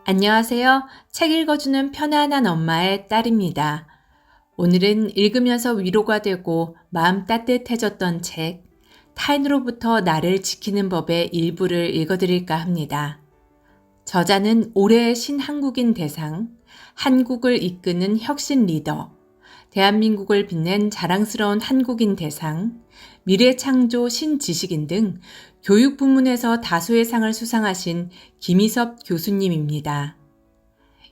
안녕하세요. 책 읽어주는 편안한 엄마의 딸입니다. 오늘은 읽으면서 위로가 되고 마음 따뜻해졌던 책, 타인으로부터 나를 지키는 법의 일부를 읽어드릴까 합니다. 저자는 올해의 신한국인 대상, 한국을 이끄는 혁신 리더, 대한민국을 빛낸 자랑스러운 한국인 대상, 미래창조 신지식인 등 교육 부문에서 다수의 상을 수상하신 김희섭 교수님입니다.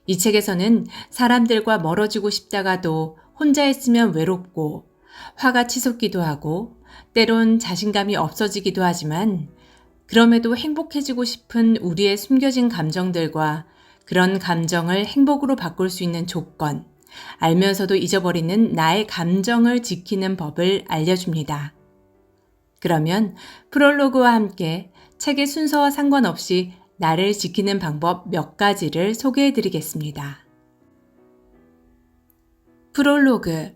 이 책에서는 사람들과 멀어지고 싶다가도 혼자 있으면 외롭고 화가 치솟기도 하고 때론 자신감이 없어지기도 하지만 그럼에도 행복해지고 싶은 우리의 숨겨진 감정들과 그런 감정을 행복으로 바꿀 수 있는 조건, 알면서도 잊어버리는 나의 감정을 지키는 법을 알려줍니다. 그러면 프롤로그와 함께 책의 순서와 상관없이 나를 지키는 방법 몇 가지를 소개해 드리겠습니다. 프롤로그.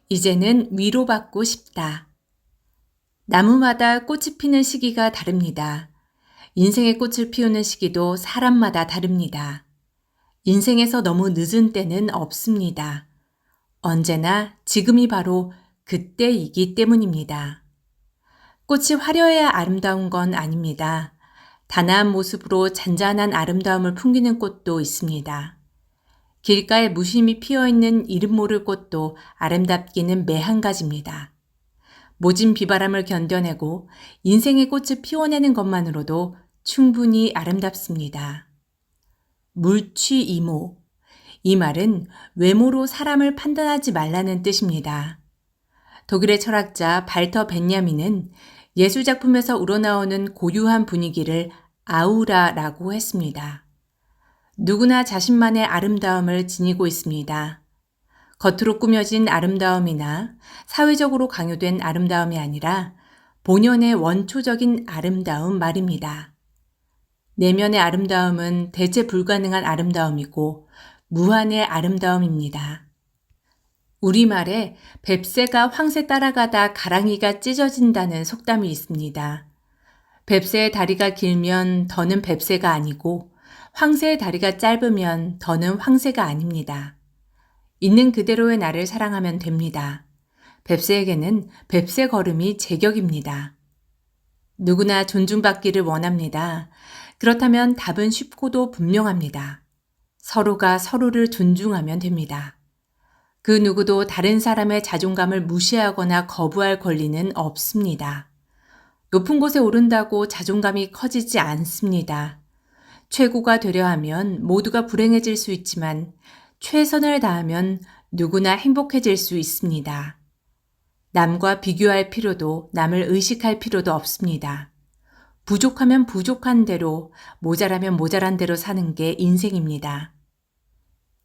이제는 위로받고 싶다. 나무마다 꽃이 피는 시기가 다릅니다. 인생의 꽃을 피우는 시기도 사람마다 다릅니다. 인생에서 너무 늦은 때는 없습니다. 언제나 지금이 바로 그때이기 때문입니다. 꽃이 화려해야 아름다운 건 아닙니다. 단아한 모습으로 잔잔한 아름다움을 풍기는 꽃도 있습니다. 길가에 무심히 피어있는 이름 모를 꽃도 아름답기는 매 한 가지입니다. 모진 비바람을 견뎌내고 인생의 꽃을 피워내는 것만으로도 충분히 아름답습니다. 물취이모. 이 말은 외모로 사람을 판단하지 말라는 뜻입니다. 독일의 철학자 발터 벤야민은 예술작품에서 우러나오는 고유한 분위기를 아우라라고 했습니다. 누구나 자신만의 아름다움을 지니고 있습니다. 겉으로 꾸며진 아름다움이나 사회적으로 강요된 아름다움이 아니라 본연의 원초적인 아름다움 말입니다. 내면의 아름다움은 대체 불가능한 아름다움이고 무한의 아름다움입니다. 우리말에 뱁새가 황새 따라가다 가랑이가 찢어진다는 속담이 있습니다. 뱁새의 다리가 길면 더는 뱁새가 아니고 황새의 다리가 짧으면 더는 황새가 아닙니다. 있는 그대로의 나를 사랑하면 됩니다. 뱁새에게는 뱁새 걸음이 제격입니다. 누구나 존중받기를 원합니다. 그렇다면 답은 쉽고도 분명합니다. 서로가 서로를 존중하면 됩니다. 그 누구도 다른 사람의 자존감을 무시하거나 거부할 권리는 없습니다. 높은 곳에 오른다고 자존감이 커지지 않습니다. 최고가 되려 하면 모두가 불행해질 수 있지만 최선을 다하면 누구나 행복해질 수 있습니다. 남과 비교할 필요도 남을 의식할 필요도 없습니다. 부족하면 부족한 대로, 모자라면 모자란 대로 사는 게 인생입니다.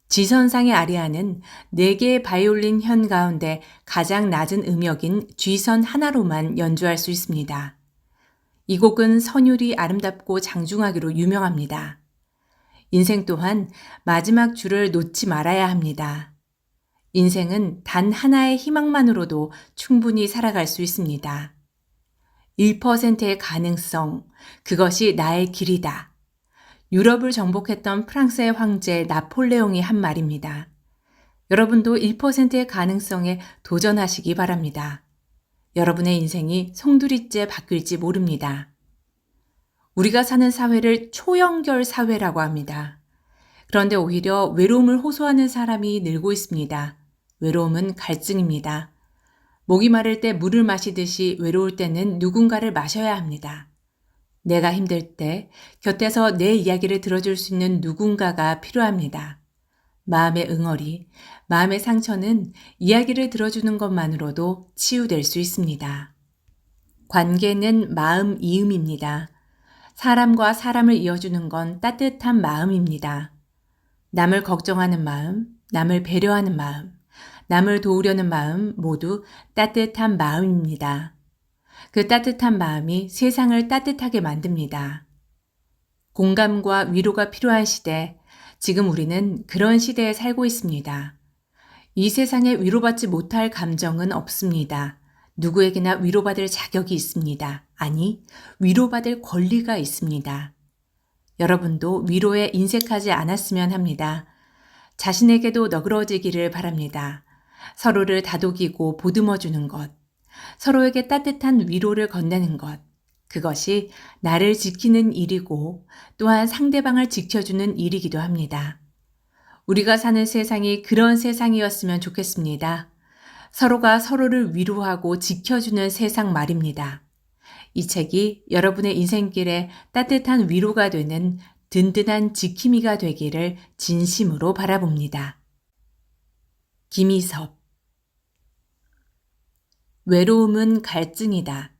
지선상의 아리아는 4개의 바이올린 현 가운데 가장 낮은 음역인 G선 하나로만 연주할 수 있습니다. 이 곡은 선율이 아름답고 장중하기로 유명합니다. 인생 또한 마지막 줄을 놓지 말아야 합니다. 인생은 단 하나의 희망만으로도 충분히 살아갈 수 있습니다. 1%의 가능성, 그것이 나의 길이다. 유럽을 정복했던 프랑스의 황제 나폴레옹이 한 말입니다. 여러분도 1%의 가능성에 도전하시기 바랍니다. 여러분의 인생이 송두리째 바뀔지 모릅니다. 우리가 사는 사회를 초연결 사회라고 합니다. 그런데 오히려 외로움을 호소하는 사람이 늘고 있습니다. 외로움은 갈증입니다. 목이 마를 때 물을 마시듯이 외로울 때는 누군가를 마셔야 합니다. 내가 힘들 때 곁에서 내 이야기를 들어줄 수 있는 누군가가 필요합니다. 마음의 응어리, 마음의 상처는 이야기를 들어주는 것만으로도 치유될 수 있습니다. 관계는 마음 이음입니다. 사람과 사람을 이어주는 건 따뜻한 마음입니다. 남을 걱정하는 마음, 남을 배려하는 마음, 남을 도우려는 마음 모두 따뜻한 마음입니다. 그 따뜻한 마음이 세상을 따뜻하게 만듭니다. 공감과 위로가 필요한 시대, 지금 우리는 그런 시대에 살고 있습니다. 이 세상에 위로받지 못할 감정은 없습니다. 누구에게나 위로받을 자격이 있습니다. 아니, 위로받을 권리가 있습니다. 여러분도 위로에 인색하지 않았으면 합니다. 자신에게도 너그러지기를 바랍니다. 서로를 다독이고 보듬어주는 것, 서로에게 따뜻한 위로를 건네는 것, 그것이 나를 지키는 일이고 또한 상대방을 지켜주는 일이기도 합니다. 우리가 사는 세상이 그런 세상이었으면 좋겠습니다. 서로가 서로를 위로하고 지켜주는 세상 말입니다. 이 책이 여러분의 인생길에 따뜻한 위로가 되는 든든한 지킴이가 되기를 진심으로 바라봅니다. 김희섭. 외로움은 갈증이다.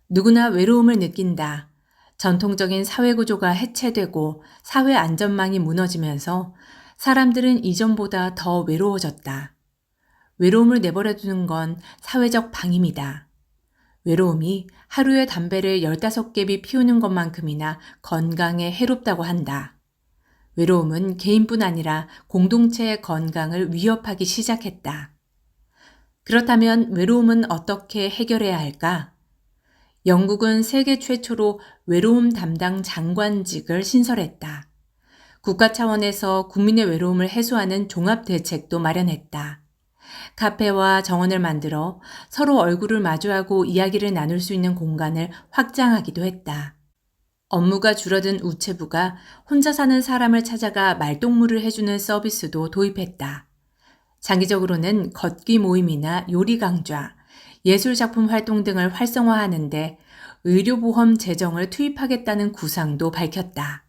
누구나 외로움을 느낀다. 전통적인 사회구조가 해체되고 사회 안전망이 무너지면서 사람들은 이전보다 더 외로워졌다. 외로움을 내버려두는 건 사회적 방임이다. 외로움이 하루에 담배를 15개비 피우는 것만큼이나 건강에 해롭다고 한다. 외로움은 개인뿐 아니라 공동체의 건강을 위협하기 시작했다. 그렇다면 외로움은 어떻게 해결해야 할까? 영국은 세계 최초로 외로움 담당 장관직을 신설했다. 국가 차원에서 국민의 외로움을 해소하는 종합 대책도 마련했다. 카페와 정원을 만들어 서로 얼굴을 마주하고 이야기를 나눌 수 있는 공간을 확장하기도 했다. 업무가 줄어든 우체부가 혼자 사는 사람을 찾아가 말동무를 해주는 서비스도 도입했다. 장기적으로는 걷기 모임이나 요리 강좌, 예술작품 활동 등을 활성화하는데 의료보험 재정을 투입하겠다는 구상도 밝혔다.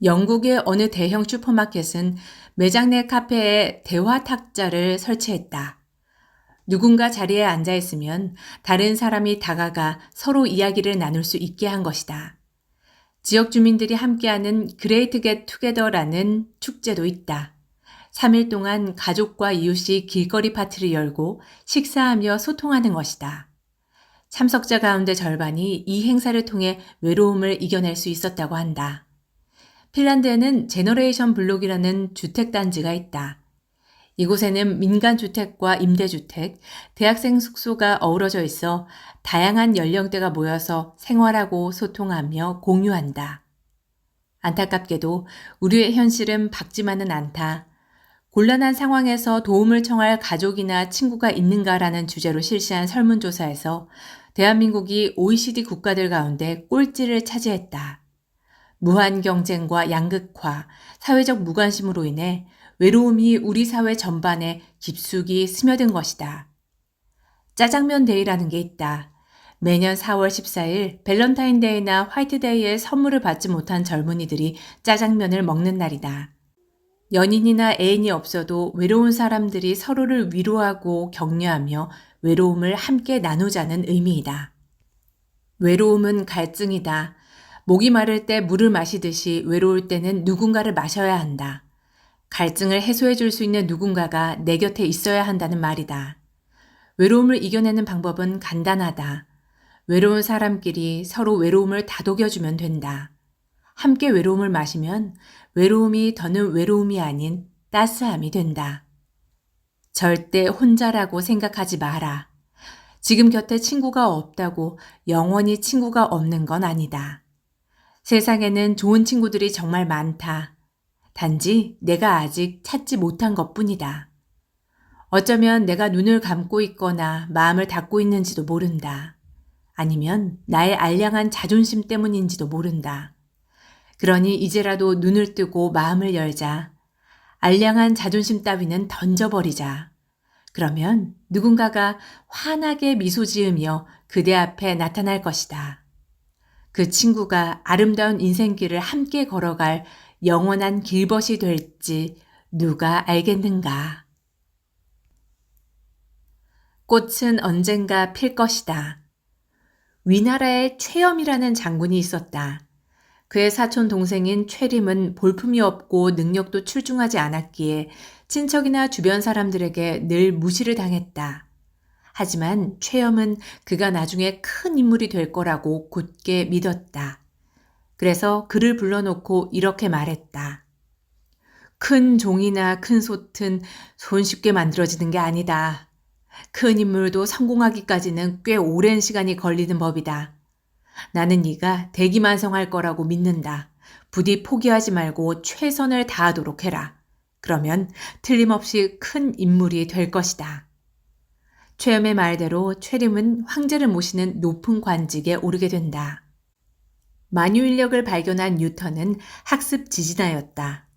영국의 어느 대형 슈퍼마켓은 매장 내 카페에 대화 탁자를 설치했다. 누군가 자리에 앉아 있으면 다른 사람이 다가가 서로 이야기를 나눌 수 있게 한 것이다. 지역 주민들이 함께하는 그레이트 겟 투게더라는 축제도 있다. 3일 동안 가족과 이웃이 길거리 파티를 열고 식사하며 소통하는 것이다. 참석자 가운데 절반이 이 행사를 통해 외로움을 이겨낼 수 있었다고 한다. 핀란드에는 제너레이션 블록이라는 주택단지가 있다. 이곳에는 민간주택과 임대주택, 대학생 숙소가 어우러져 있어 다양한 연령대가 모여서 생활하고 소통하며 공유한다. 안타깝게도 우리의 현실은 밝지만은 않다. 곤란한 상황에서 도움을 청할 가족이나 친구가 있는가라는 주제로 실시한 설문조사에서 대한민국이 OECD 국가들 가운데 꼴찌를 차지했다. 무한 경쟁과 양극화, 사회적 무관심으로 인해 외로움이 우리 사회 전반에 깊숙이 스며든 것이다. 짜장면 데이라는 게 있다. 매년 4월 14일 밸런타인데이나 화이트데이에 선물을 받지 못한 젊은이들이 짜장면을 먹는 날이다. 연인이나 애인이 없어도 외로운 사람들이 서로를 위로하고 격려하며 외로움을 함께 나누자는 의미이다. 외로움은 갈증이다. 목이 마를 때 물을 마시듯이 외로울 때는 누군가를 마셔야 한다. 갈증을 해소해 줄 수 있는 누군가가 내 곁에 있어야 한다는 말이다. 외로움을 이겨내는 방법은 간단하다. 외로운 사람끼리 서로 외로움을 다독여주면 된다. 함께 외로움을 마시면 외로움이 더는 외로움이 아닌 따스함이 된다. 절대 혼자라고 생각하지 마라. 지금 곁에 친구가 없다고 영원히 친구가 없는 건 아니다. 세상에는 좋은 친구들이 정말 많다. 단지 내가 아직 찾지 못한 것뿐이다. 어쩌면 내가 눈을 감고 있거나 마음을 닫고 있는지도 모른다. 아니면 나의 알량한 자존심 때문인지도 모른다. 그러니 이제라도 눈을 뜨고 마음을 열자. 알량한 자존심 따위는 던져버리자. 그러면 누군가가 환하게 미소 지으며 그대 앞에 나타날 것이다. 그 친구가 아름다운 인생길을 함께 걸어갈 영원한 길벗이 될지 누가 알겠는가. 꽃은 언젠가 필 것이다. 위나라에 최염이라는 장군이 있었다. 그의 사촌 동생인 최림은 볼품이 없고 능력도 출중하지 않았기에 친척이나 주변 사람들에게 늘 무시를 당했다. 하지만 최염은 그가 나중에 큰 인물이 될 거라고 굳게 믿었다. 그래서 그를 불러놓고 이렇게 말했다. 큰 종이나 큰 솥은 손쉽게 만들어지는 게 아니다. 큰 인물도 성공하기까지는 꽤 오랜 시간이 걸리는 법이다. 나는 네가 대기만성할 거라고 믿는다. 부디 포기하지 말고 최선을 다하도록 해라. 그러면 틀림없이 큰 인물이 될 것이다. 최염의 말대로 최림은 황제를 모시는 높은 관직에 오르게 된다. 만유인력을 발견한 뉴턴은 학습 지진아였다.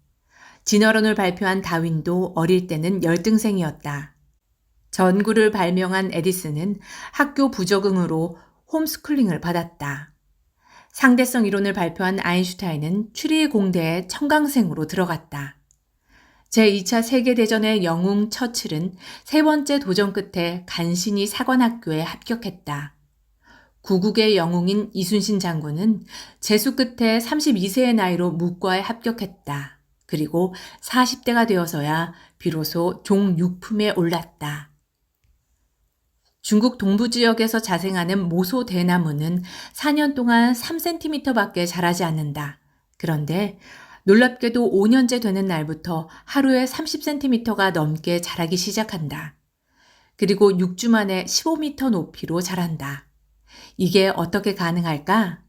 진화론을 발표한 다윈도 어릴 때는 열등생이었다. 전구를 발명한 에디슨은 학교 부적응으로 홈스쿨링을 받았다. 상대성 이론을 발표한 아인슈타인은 추리의 공대에 청강생으로 들어갔다. 제2차 세계대전의 영웅 처칠은 세 번째 도전 끝에 간신히 사관학교에 합격했다. 구국의 영웅인 이순신 장군은 재수 끝에 32세의 나이로 무과에 합격했다. 그리고 40대가 되어서야 비로소 종육품에 올랐다. 중국 동부 지역에서 자생하는 모소 대나무는 4년 동안 3cm밖에 자라지 않는다. 그런데 놀랍게도 5년째 되는 날부터 하루에 30cm가 넘게 자라기 시작한다. 그리고 6주 만에 15m 높이로 자란다. 이게 어떻게 가능할까?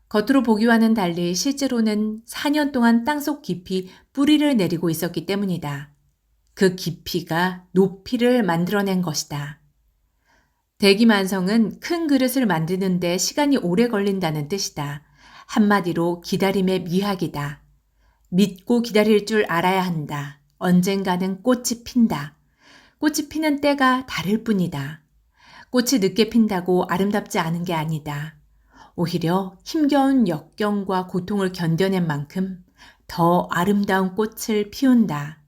겉으로 보기와는 달리 실제로는 4년 동안 땅속 깊이 뿌리를 내리고 있었기 때문이다. 그 깊이가 높이를 만들어낸 것이다. 대기만성은 큰 그릇을 만드는 데 시간이 오래 걸린다는 뜻이다. 한마디로 기다림의 미학이다. 믿고 기다릴 줄 알아야 한다. 언젠가는 꽃이 핀다. 꽃이 피는 때가 다를 뿐이다. 꽃이 늦게 핀다고 아름답지 않은 게 아니다. 오히려 힘겨운 역경과 고통을 견뎌낸 만큼 더 아름다운 꽃을 피운다.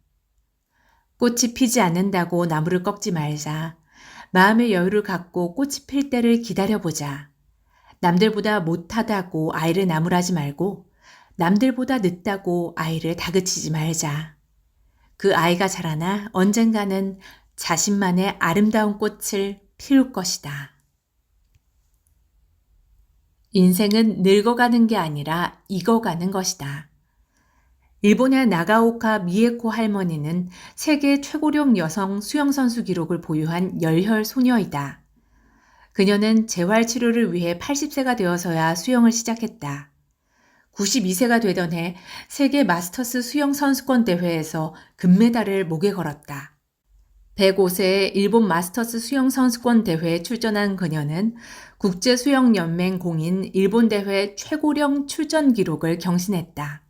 꽃이 피지 않는다고 나무를 꺾지 말자. 마음의 여유를 갖고 꽃이 필 때를 기다려보자. 남들보다 못하다고 아이를 나무라지 말고 남들보다 늦다고 아이를 다그치지 말자. 그 아이가 자라나 언젠가는 자신만의 아름다운 꽃을 피울 것이다. 인생은 늙어가는 게 아니라 익어가는 것이다. 일본의 나가오카 미에코 할머니는 세계 최고령 여성 수영선수 기록을 보유한 열혈 소녀이다. 그녀는 재활치료를 위해 80세가 되어서야 수영을 시작했다. 92세가 되던 해 세계 마스터스 수영 선수권 대회에서 금메달을 목에 걸었다. 105세의 일본 마스터스 수영 선수권 대회에 출전한 그녀는 국제수영연맹 공인 일본 대회 최고령 출전 기록을 경신했다.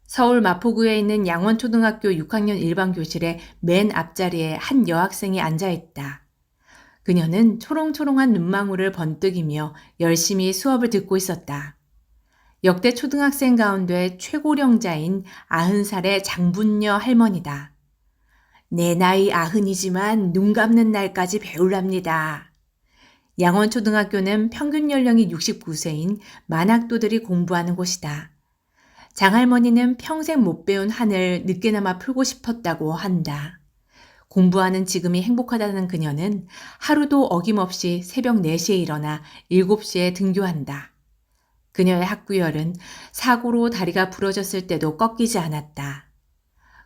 서울 마포구에 있는 양원초등학교 6학년 일반 교실의 맨 앞자리에 한 여학생이 앉아있다. 그녀는 초롱초롱한 눈망울을 번뜩이며 열심히 수업을 듣고 있었다. 역대 초등학생 가운데 최고령자인 90살의 장분녀 할머니다. 내 나이 90이지만 눈 감는 날까지 배우랍니다. 양원초등학교는 평균 연령이 69세인 만학도들이 공부하는 곳이다. 장할머니는 평생 못 배운 한을 늦게나마 풀고 싶었다고 한다. 공부하는 지금이 행복하다는 그녀는 하루도 어김없이 새벽 4시에 일어나 7시에 등교한다. 그녀의 학구열은 사고로 다리가 부러졌을 때도 꺾이지 않았다.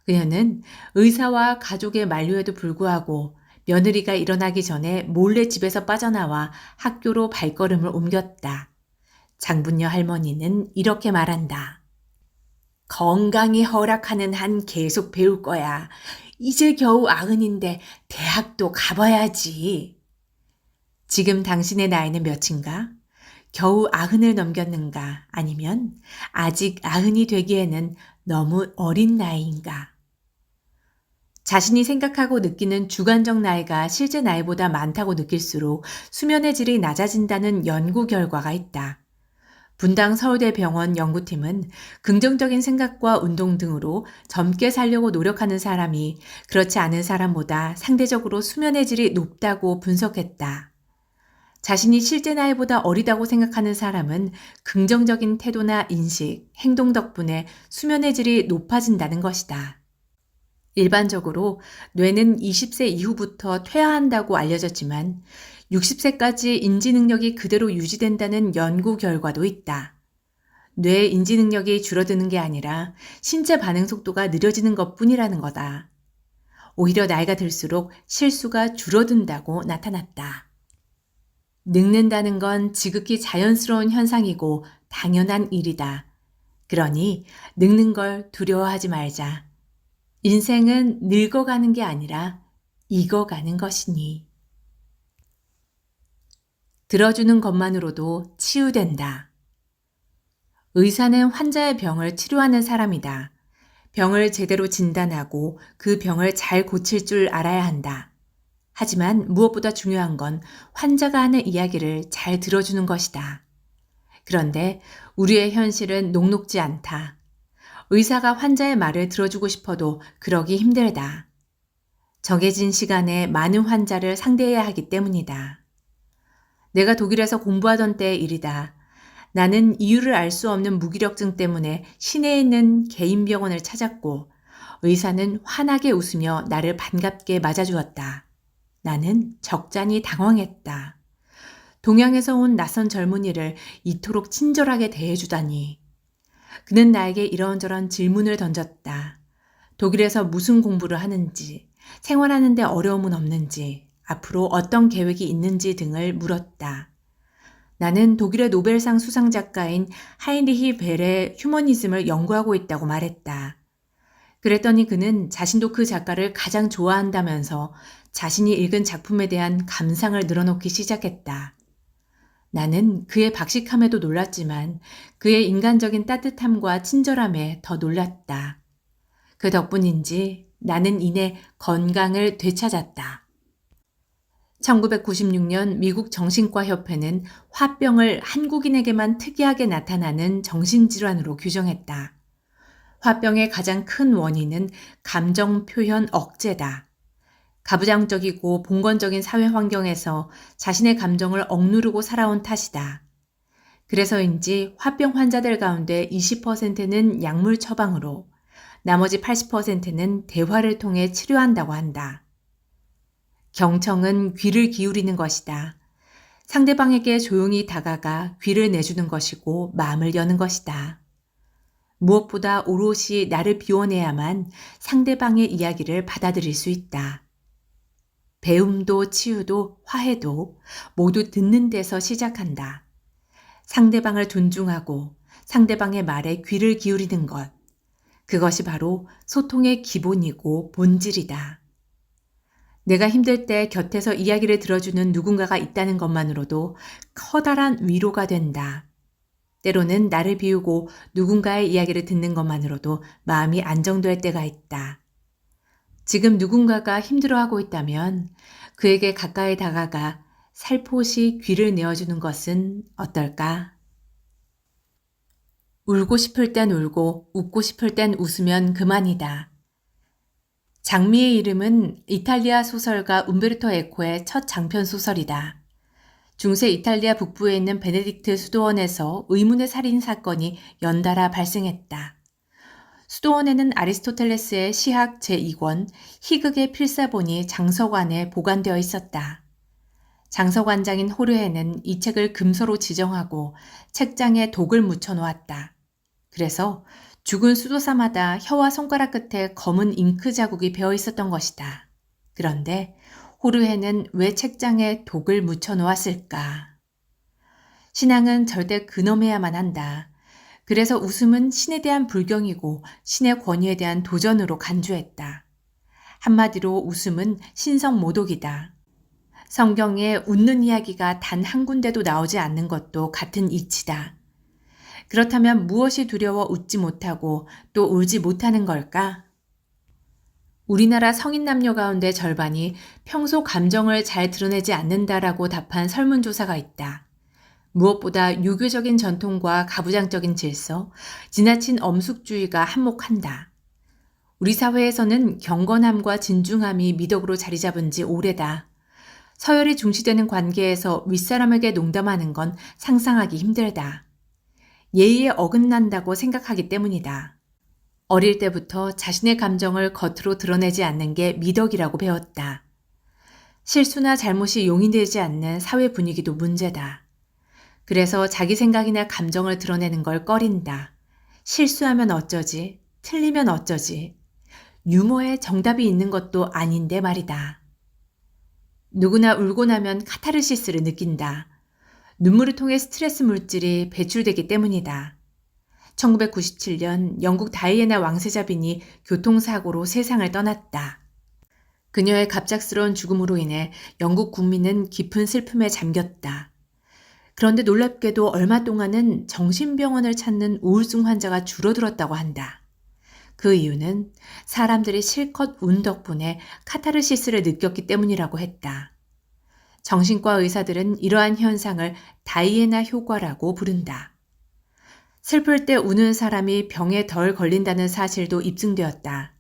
그녀는 의사와 가족의 만류에도 불구하고 며느리가 일어나기 전에 몰래 집에서 빠져나와 학교로 발걸음을 옮겼다. 장분녀 할머니는 이렇게 말한다. 건강이 허락하는 한 계속 배울 거야. 이제 겨우 90인데 대학도 가봐야지. 지금 당신의 나이는 몇인가? 겨우 90을 넘겼는가? 아니면 아직 90이 되기에는 너무 어린 나이인가? 자신이 생각하고 느끼는 주관적 나이가 실제 나이보다 많다고 느낄수록 수면의 질이 낮아진다는 연구 결과가 있다. 분당 서울대병원 연구팀은 긍정적인 생각과 운동 등으로 젊게 살려고 노력하는 사람이 그렇지 않은 사람보다 상대적으로 수면의 질이 높다고 분석했다. 자신이 실제 나이보다 어리다고 생각하는 사람은 긍정적인 태도나 인식, 행동 덕분에 수면의 질이 높아진다는 것이다. 일반적으로 뇌는 20세 이후부터 퇴화한다고 알려졌지만 60세까지 인지 능력이 그대로 유지된다는 연구 결과도 있다. 뇌의 인지 능력이 줄어드는 게 아니라 신체 반응 속도가 느려지는 것뿐이라는 거다. 오히려 나이가 들수록 실수가 줄어든다고 나타났다. 늙는다는 건 지극히 자연스러운 현상이고 당연한 일이다. 그러니 늙는 걸 두려워하지 말자. 인생은 늙어가는 게 아니라 익어가는 것이니. 들어주는 것만으로도 치유된다. 의사는 환자의 병을 치료하는 사람이다. 병을 제대로 진단하고 그 병을 잘 고칠 줄 알아야 한다. 하지만 무엇보다 중요한 건 환자가 하는 이야기를 잘 들어주는 것이다. 그런데 우리의 현실은 녹록지 않다. 의사가 환자의 말을 들어주고 싶어도 그러기 힘들다. 정해진 시간에 많은 환자를 상대해야 하기 때문이다. 내가 독일에서 공부하던 때의 일이다. 나는 이유를 알 수 없는 무기력증 때문에 시내에 있는 개인 병원을 찾았고 의사는 환하게 웃으며 나를 반갑게 맞아주었다. 나는 적잖이 당황했다. 동양에서 온 낯선 젊은이를 이토록 친절하게 대해주다니. 그는 나에게 이런저런 질문을 던졌다. 독일에서 무슨 공부를 하는지, 생활하는데 어려움은 없는지, 앞으로 어떤 계획이 있는지 등을 물었다. 나는 독일의 노벨상 수상 작가인 하인리히 벨의 휴머니즘을 연구하고 있다고 말했다. 그랬더니 그는 자신도 그 작가를 가장 좋아한다면서 자신이 읽은 작품에 대한 감상을 늘어놓기 시작했다. 나는 그의 박식함에도 놀랐지만 그의 인간적인 따뜻함과 친절함에 더 놀랐다. 그 덕분인지 나는 이내 건강을 되찾았다. 1996년 미국 정신과협회는 화병을 한국인에게만 특이하게 나타나는 정신질환으로 규정했다. 화병의 가장 큰 원인은 감정 표현 억제다. 가부장적이고 봉건적인 사회 환경에서 자신의 감정을 억누르고 살아온 탓이다. 그래서인지 화병 환자들 가운데 20%는 약물 처방으로, 나머지 80%는 대화를 통해 치료한다고 한다. 경청은 귀를 기울이는 것이다. 상대방에게 조용히 다가가 귀를 내주는 것이고 마음을 여는 것이다. 무엇보다 오롯이 나를 비워내야만 상대방의 이야기를 받아들일 수 있다. 배움도 치유도 화해도 모두 듣는 데서 시작한다. 상대방을 존중하고 상대방의 말에 귀를 기울이는 것. 그것이 바로 소통의 기본이고 본질이다. 내가 힘들 때 곁에서 이야기를 들어주는 누군가가 있다는 것만으로도 커다란 위로가 된다. 때로는 나를 비우고 누군가의 이야기를 듣는 것만으로도 마음이 안정될 때가 있다. 지금 누군가가 힘들어하고 있다면 그에게 가까이 다가가 살포시 귀를 내어주는 것은 어떨까? 울고 싶을 땐 울고 웃고 싶을 땐 웃으면 그만이다. 장미의 이름은 이탈리아 소설가 움베르토 에코의 첫 장편 소설이다. 중세 이탈리아 북부에 있는 베네딕트 수도원에서 의문의 살인 사건이 연달아 발생했다. 수도원에는 아리스토텔레스의 시학 제2권 희극의 필사본이 장서관에 보관되어 있었다. 장서관장인 호르헤는 이 책을 금서로 지정하고 책장에 독을 묻혀 놓았다. 그래서 죽은 수도사마다 혀와 손가락 끝에 검은 잉크 자국이 배어 있었던 것이다. 그런데 호르헤는 왜 책장에 독을 묻혀 놓았을까? 신앙은 절대 근엄해야만 한다. 그래서 웃음은 신에 대한 불경이고 신의 권위에 대한 도전으로 간주했다. 한마디로 웃음은 신성모독이다. 성경에 웃는 이야기가 단 한 군데도 나오지 않는 것도 같은 이치다. 그렇다면 무엇이 두려워 웃지 못하고 또 울지 못하는 걸까? 우리나라 성인 남녀 가운데 절반이 평소 감정을 잘 드러내지 않는다라고 답한 설문조사가 있다. 무엇보다 유교적인 전통과 가부장적인 질서, 지나친 엄숙주의가 한몫한다. 우리 사회에서는 경건함과 진중함이 미덕으로 자리 잡은 지 오래다. 서열이 중시되는 관계에서 윗사람에게 농담하는 건 상상하기 힘들다. 예의에 어긋난다고 생각하기 때문이다. 어릴 때부터 자신의 감정을 겉으로 드러내지 않는 게 미덕이라고 배웠다. 실수나 잘못이 용인되지 않는 사회 분위기도 문제다. 그래서 자기 생각이나 감정을 드러내는 걸 꺼린다. 실수하면 어쩌지? 틀리면 어쩌지? 유머에 정답이 있는 것도 아닌데 말이다. 누구나 울고 나면 카타르시스를 느낀다. 눈물을 통해 스트레스 물질이 배출되기 때문이다. 1997년 영국 다이애나 왕세자빈이 교통사고로 세상을 떠났다. 그녀의 갑작스러운 죽음으로 인해 영국 국민은 깊은 슬픔에 잠겼다. 그런데 놀랍게도 얼마 동안은 정신병원을 찾는 우울증 환자가 줄어들었다고 한다. 그 이유는 사람들이 실컷 운 덕분에 카타르시스를 느꼈기 때문이라고 했다. 정신과 의사들은 이러한 현상을 다이애나 효과라고 부른다. 슬플 때 우는 사람이 병에 덜 걸린다는 사실도 입증되었다.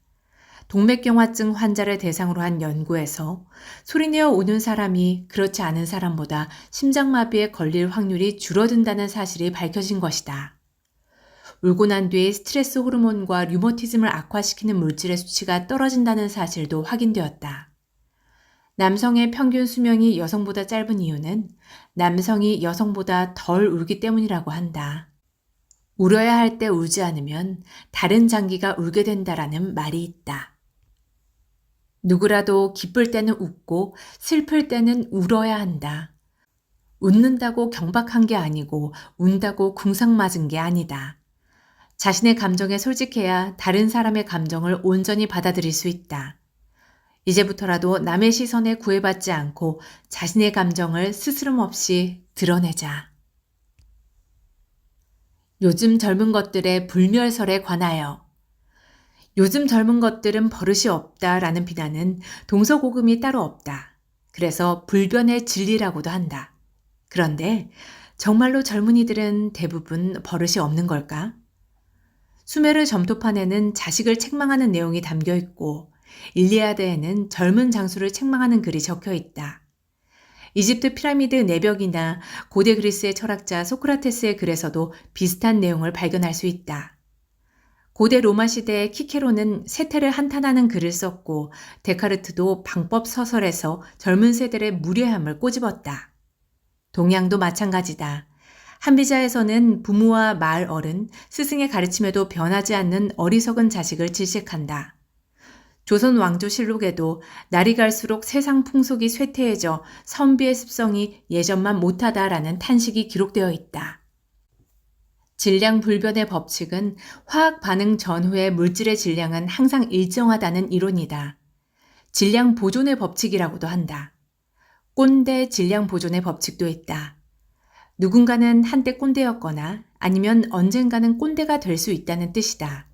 동맥경화증 환자를 대상으로 한 연구에서 소리내어 우는 사람이 그렇지 않은 사람보다 심장마비에 걸릴 확률이 줄어든다는 사실이 밝혀진 것이다. 울고 난 뒤 스트레스 호르몬과 류머티즘을 악화시키는 물질의 수치가 떨어진다는 사실도 확인되었다. 남성의 평균 수명이 여성보다 짧은 이유는 남성이 여성보다 덜 울기 때문이라고 한다. 울어야 할 때 울지 않으면 다른 장기가 울게 된다라는 말이 있다. 누구라도 기쁠 때는 웃고 슬플 때는 울어야 한다. 웃는다고 경박한 게 아니고 운다고 궁상 맞은 게 아니다. 자신의 감정에 솔직해야 다른 사람의 감정을 온전히 받아들일 수 있다. 이제부터라도 남의 시선에 구애받지 않고 자신의 감정을 스스럼 없이 드러내자. 요즘 젊은 것들의 불멸설에 관하여 요즘 젊은 것들은 버릇이 없다라는 비난은 동서고금이 따로 없다. 그래서 불변의 진리라고도 한다. 그런데 정말로 젊은이들은 대부분 버릇이 없는 걸까? 수메르 점토판에는 자식을 책망하는 내용이 담겨 있고 일리아드에는 젊은 장수를 책망하는 글이 적혀 있다. 이집트 피라미드 내벽이나 고대 그리스의 철학자 소크라테스의 글에서도 비슷한 내용을 발견할 수 있다. 고대 로마 시대의 키케로는 세태를 한탄하는 글을 썼고 데카르트도 방법 서설에서 젊은 세대의 무례함을 꼬집었다. 동양도 마찬가지다. 한비자에서는 부모와 마을 어른, 스승의 가르침에도 변하지 않는 어리석은 자식을 질책한다. 조선 왕조실록에도 날이 갈수록 세상 풍속이 쇠퇴해져 선비의 습성이 예전만 못하다라는 탄식이 기록되어 있다. 질량 불변의 법칙은 화학 반응 전후의 물질의 질량은 항상 일정하다는 이론이다. 질량 보존의 법칙이라고도 한다. 꼰대 질량 보존의 법칙도 있다. 누군가는 한때 꼰대였거나 아니면 언젠가는 꼰대가 될 수 있다는 뜻이다.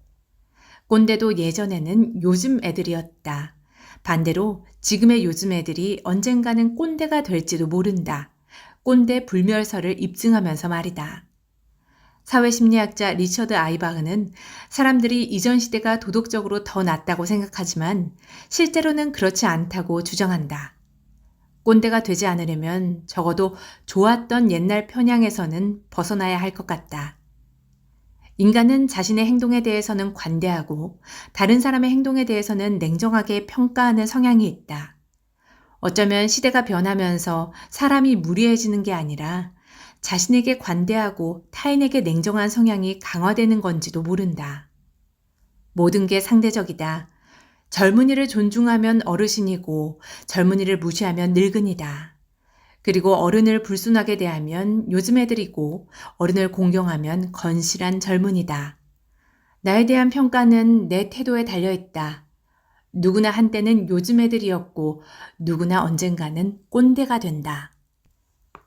꼰대도 예전에는 요즘 애들이었다. 반대로 지금의 요즘 애들이 언젠가는 꼰대가 될지도 모른다. 꼰대 불멸설을 입증하면서 말이다. 사회심리학자 리처드 아이바흐는 사람들이 이전 시대가 도덕적으로 더 낫다고 생각하지만 실제로는 그렇지 않다고 주장한다. 꼰대가 되지 않으려면 적어도 좋았던 옛날 편향에서는 벗어나야 할 것 같다. 인간은 자신의 행동에 대해서는 관대하고 다른 사람의 행동에 대해서는 냉정하게 평가하는 성향이 있다. 어쩌면 시대가 변하면서 사람이 무례해지는 게 아니라 자신에게 관대하고 타인에게 냉정한 성향이 강화되는 건지도 모른다. 모든 게 상대적이다. 젊은이를 존중하면 어르신이고 젊은이를 무시하면 늙은이다. 그리고 어른을 불순하게 대하면 요즘 애들이고 어른을 공경하면 건실한 젊은이다. 나에 대한 평가는 내 태도에 달려있다. 누구나 한때는 요즘 애들이었고 누구나 언젠가는 꼰대가 된다.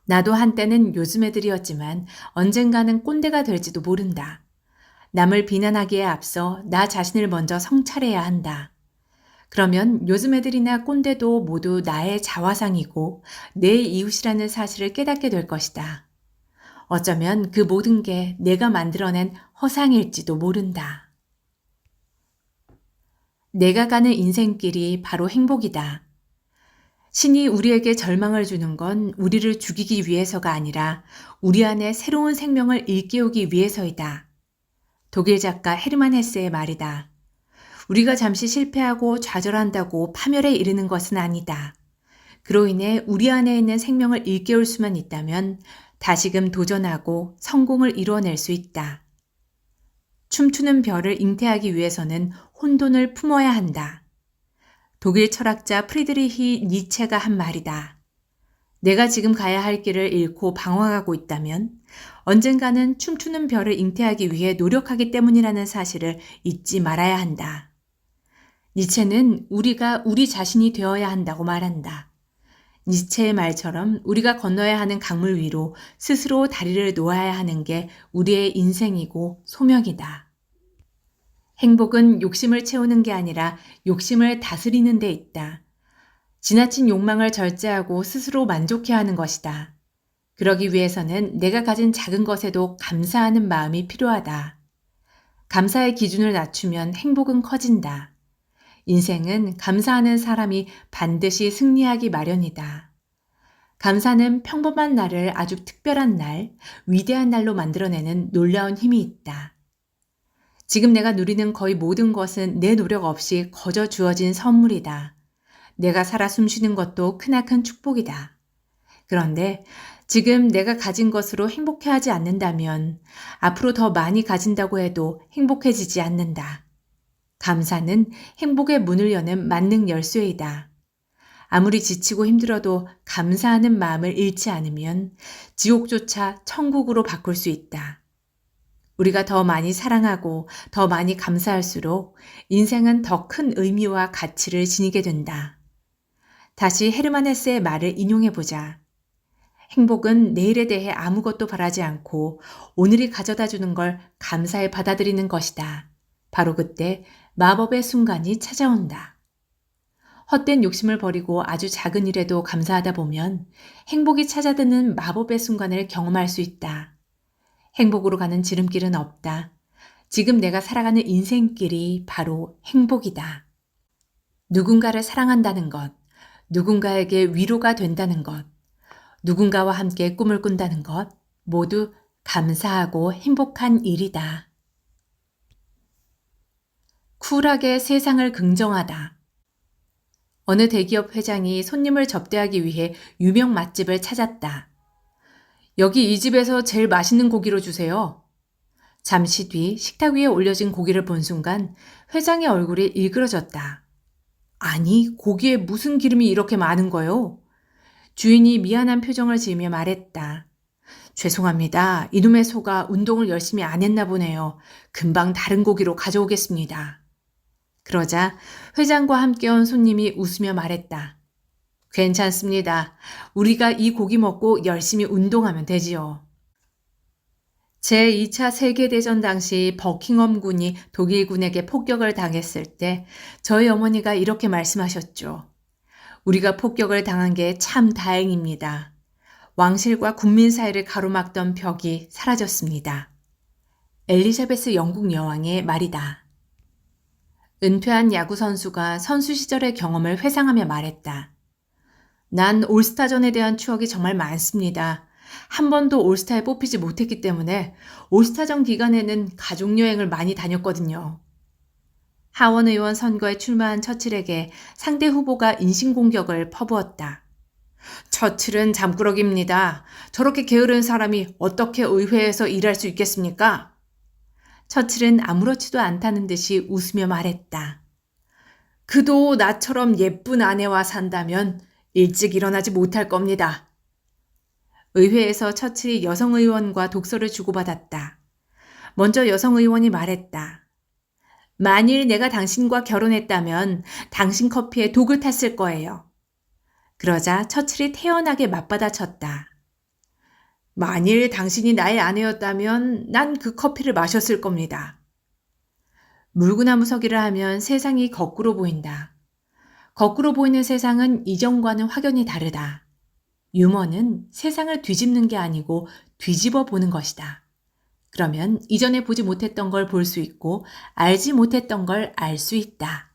나도 한때는 요즘 애들이었지만 언젠가는 꼰대가 될지도 모른다. 남을 비난하기에 앞서 나 자신을 먼저 성찰해야 한다. 그러면 요즘 애들이나 꼰대도 모두 나의 자화상이고 내 이웃이라는 사실을 깨닫게 될 것이다. 어쩌면 그 모든 게 내가 만들어낸 허상일지도 모른다. 내가 가는 인생길이 바로 행복이다. 신이 우리에게 절망을 주는 건 우리를 죽이기 위해서가 아니라 우리 안에 새로운 생명을 일깨우기 위해서이다. 독일 작가 헤르만 헤세의 말이다. 우리가 잠시 실패하고 좌절한다고 파멸에 이르는 것은 아니다. 그로 인해 우리 안에 있는 생명을 일깨울 수만 있다면 다시금 도전하고 성공을 이루어낼 수 있다. 춤추는 별을 잉태하기 위해서는 혼돈을 품어야 한다. 독일 철학자 프리드리히 니체가 한 말이다. 내가 지금 가야 할 길을 잃고 방황하고 있다면 언젠가는 춤추는 별을 잉태하기 위해 노력하기 때문이라는 사실을 잊지 말아야 한다. 니체는 우리가 우리 자신이 되어야 한다고 말한다. 니체의 말처럼 우리가 건너야 하는 강물 위로 스스로 다리를 놓아야 하는 게 우리의 인생이고 소명이다. 행복은 욕심을 채우는 게 아니라 욕심을 다스리는 데 있다. 지나친 욕망을 절제하고 스스로 만족해야 하는 것이다. 그러기 위해서는 내가 가진 작은 것에도 감사하는 마음이 필요하다. 감사의 기준을 낮추면 행복은 커진다. 인생은 감사하는 사람이 반드시 승리하기 마련이다. 감사는 평범한 날을 아주 특별한 날, 위대한 날로 만들어내는 놀라운 힘이 있다. 지금 내가 누리는 거의 모든 것은 내 노력 없이 거저 주어진 선물이다. 내가 살아 숨쉬는 것도 크나큰 축복이다. 그런데 지금 내가 가진 것으로 행복해하지 않는다면 앞으로 더 많이 가진다고 해도 행복해지지 않는다. 감사는 행복의 문을 여는 만능 열쇠이다. 아무리 지치고 힘들어도 감사하는 마음을 잃지 않으면 지옥조차 천국으로 바꿀 수 있다. 우리가 더 많이 사랑하고 더 많이 감사할수록 인생은 더 큰 의미와 가치를 지니게 된다. 다시 헤르만 헤세의 말을 인용해보자. 행복은 내일에 대해 아무것도 바라지 않고 오늘이 가져다 주는 걸 감사해 받아들이는 것이다. 바로 그때 마법의 순간이 찾아온다. 헛된 욕심을 버리고 아주 작은 일에도 감사하다 보면 행복이 찾아드는 마법의 순간을 경험할 수 있다. 행복으로 가는 지름길은 없다. 지금 내가 살아가는 인생길이 바로 행복이다. 누군가를 사랑한다는 것, 누군가에게 위로가 된다는 것, 누군가와 함께 꿈을 꾼다는 것, 모두 감사하고 행복한 일이다. 쿨하게 세상을 긍정하다. 어느 대기업 회장이 손님을 접대하기 위해 유명 맛집을 찾았다. 여기 이 집에서 제일 맛있는 고기로 주세요. 잠시 뒤 식탁 위에 올려진 고기를 본 순간 회장의 얼굴이 일그러졌다. 아니, 고기에 무슨 기름이 이렇게 많은 거요? 주인이 미안한 표정을 지으며 말했다. 죄송합니다. 이놈의 소가 운동을 열심히 안 했나 보네요. 금방 다른 고기로 가져오겠습니다. 그러자 회장과 함께 온 손님이 웃으며 말했다. 괜찮습니다. 우리가 이 고기 먹고 열심히 운동하면 되지요. 제2차 세계대전 당시 버킹엄군이 독일군에게 폭격을 당했을 때 저희 어머니가 이렇게 말씀하셨죠. 우리가 폭격을 당한 게 참 다행입니다. 왕실과 국민 사이를 가로막던 벽이 사라졌습니다. 엘리자베스 영국 여왕의 말이다. 은퇴한 야구 선수가 선수 시절의 경험을 회상하며 말했다. 난 올스타전에 대한 추억이 정말 많습니다. 한 번도 올스타에 뽑히지 못했기 때문에 올스타전 기간에는 가족여행을 많이 다녔거든요. 하원 의원 선거에 출마한 처칠에게 상대 후보가 인신공격을 퍼부었다. 처칠은 잠꾸러기입니다. 저렇게 게으른 사람이 어떻게 의회에서 일할 수 있겠습니까? 처칠은 아무렇지도 않다는 듯이 웃으며 말했다. 그도 나처럼 예쁜 아내와 산다면 일찍 일어나지 못할 겁니다. 의회에서 처칠이 여성 의원과 독서를 주고받았다. 먼저 여성 의원이 말했다. 만일 내가 당신과 결혼했다면 당신 커피에 독을 탔을 거예요. 그러자 처칠이 태연하게 맞받아쳤다. 만일 당신이 나의 아내였다면 난 그 커피를 마셨을 겁니다. 물구나무 서기를 하면 세상이 거꾸로 보인다. 거꾸로 보이는 세상은 이전과는 확연히 다르다. 유머는 세상을 뒤집는 게 아니고 뒤집어 보는 것이다. 그러면 이전에 보지 못했던 걸 볼 수 있고 알지 못했던 걸 알 수 있다.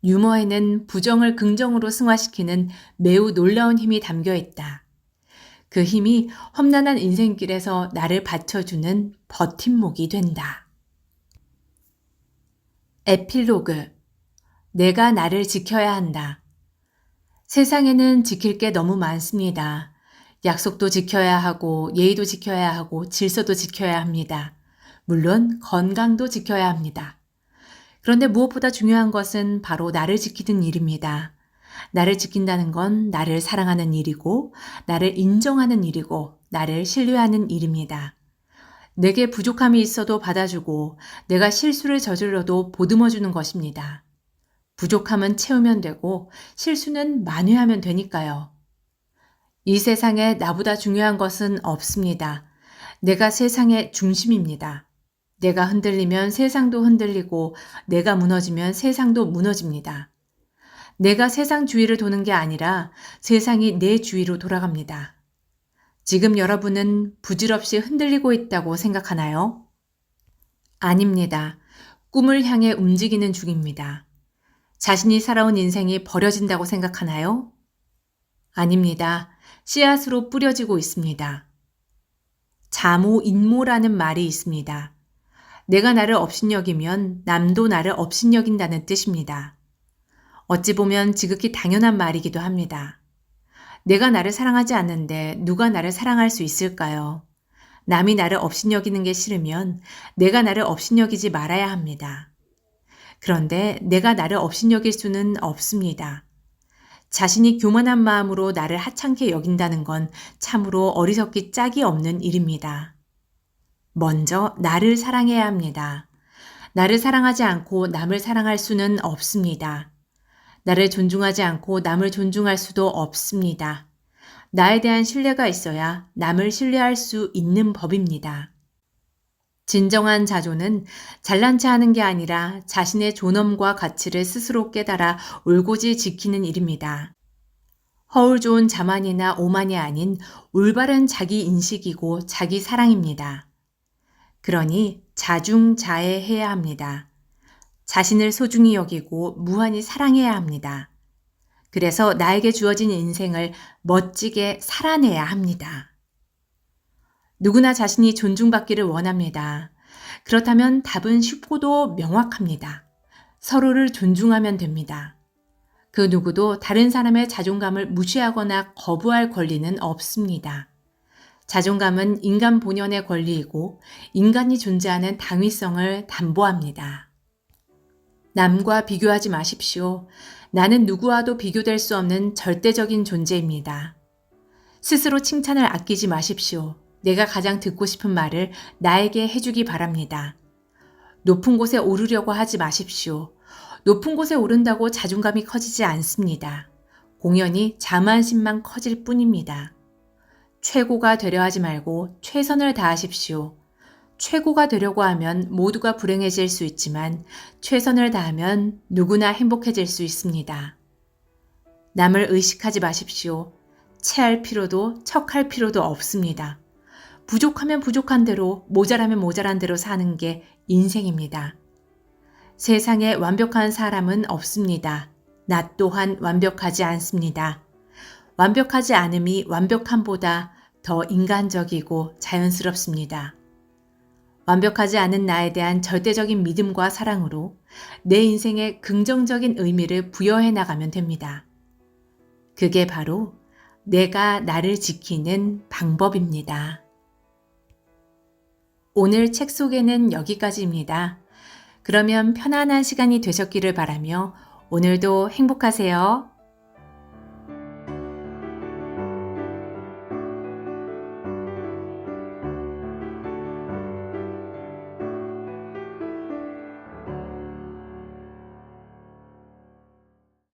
유머에는 부정을 긍정으로 승화시키는 매우 놀라운 힘이 담겨 있다. 그 힘이 험난한 인생길에서 나를 받쳐주는 버팀목이 된다. 에필로그. 내가 나를 지켜야 한다. 세상에는 지킬 게 너무 많습니다. 약속도 지켜야 하고 예의도 지켜야 하고 질서도 지켜야 합니다. 물론 건강도 지켜야 합니다. 그런데 무엇보다 중요한 것은 바로 나를 지키는 일입니다. 나를 지킨다는 건 나를 사랑하는 일이고, 나를 인정하는 일이고, 나를 신뢰하는 일입니다. 내게 부족함이 있어도 받아주고, 내가 실수를 저질러도 보듬어주는 것입니다. 부족함은 채우면 되고, 실수는 만회하면 되니까요. 이 세상에 나보다 중요한 것은 없습니다. 내가 세상의 중심입니다. 내가 흔들리면 세상도 흔들리고, 내가 무너지면 세상도 무너집니다. 내가 세상 주위를 도는 게 아니라 세상이 내 주위로 돌아갑니다. 지금 여러분은 부질없이 흔들리고 있다고 생각하나요? 아닙니다. 꿈을 향해 움직이는 중입니다. 자신이 살아온 인생이 버려진다고 생각하나요? 아닙니다. 씨앗으로 뿌려지고 있습니다. 자모인모라는 말이 있습니다. 내가 나를 업신여기면 남도 나를 업신여긴다는 뜻입니다. 어찌 보면 지극히 당연한 말이기도 합니다. 내가 나를 사랑하지 않는데 누가 나를 사랑할 수 있을까요? 남이 나를 업신여기는 게 싫으면 내가 나를 업신여기지 말아야 합니다. 그런데 내가 나를 업신여길 수는 없습니다. 자신이 교만한 마음으로 나를 하찮게 여긴다는 건 참으로 어리석기 짝이 없는 일입니다. 먼저 나를 사랑해야 합니다. 나를 사랑하지 않고 남을 사랑할 수는 없습니다. 나를 존중하지 않고 남을 존중할 수도 없습니다. 나에 대한 신뢰가 있어야 남을 신뢰할 수 있는 법입니다. 진정한 자존은 잘난 체 하는 게 아니라 자신의 존엄과 가치를 스스로 깨달아 올곧이 지키는 일입니다. 허울 좋은 자만이나 오만이 아닌 올바른 자기 인식이고 자기 사랑입니다. 그러니 자중자애해야 합니다. 자신을 소중히 여기고 무한히 사랑해야 합니다. 그래서 나에게 주어진 인생을 멋지게 살아내야 합니다. 누구나 자신이 존중받기를 원합니다. 그렇다면 답은 쉽고도 명확합니다. 서로를 존중하면 됩니다. 그 누구도 다른 사람의 자존감을 무시하거나 거부할 권리는 없습니다. 자존감은 인간 본연의 권리이고 인간이 존재하는 당위성을 담보합니다. 남과 비교하지 마십시오. 나는 누구와도 비교될 수 없는 절대적인 존재입니다. 스스로 칭찬을 아끼지 마십시오. 내가 가장 듣고 싶은 말을 나에게 해주기 바랍니다. 높은 곳에 오르려고 하지 마십시오. 높은 곳에 오른다고 자존감이 커지지 않습니다. 공연히 자만심만 커질 뿐입니다. 최고가 되려 하지 말고 최선을 다하십시오. 최고가 되려고 하면 모두가 불행해질 수 있지만 최선을 다하면 누구나 행복해질 수 있습니다. 남을 의식하지 마십시오. 체할 필요도 척할 필요도 없습니다. 부족하면 부족한 대로, 모자라면 모자란 대로 사는 게 인생입니다. 세상에 완벽한 사람은 없습니다. 나 또한 완벽하지 않습니다. 완벽하지 않음이 완벽함보다 더 인간적이고 자연스럽습니다. 완벽하지 않은 나에 대한 절대적인 믿음과 사랑으로 내 인생에 긍정적인 의미를 부여해 나가면 됩니다. 그게 바로 내가 나를 지키는 방법입니다. 오늘 책 소개는 여기까지입니다. 그러면 편안한 시간이 되셨기를 바라며 오늘도 행복하세요.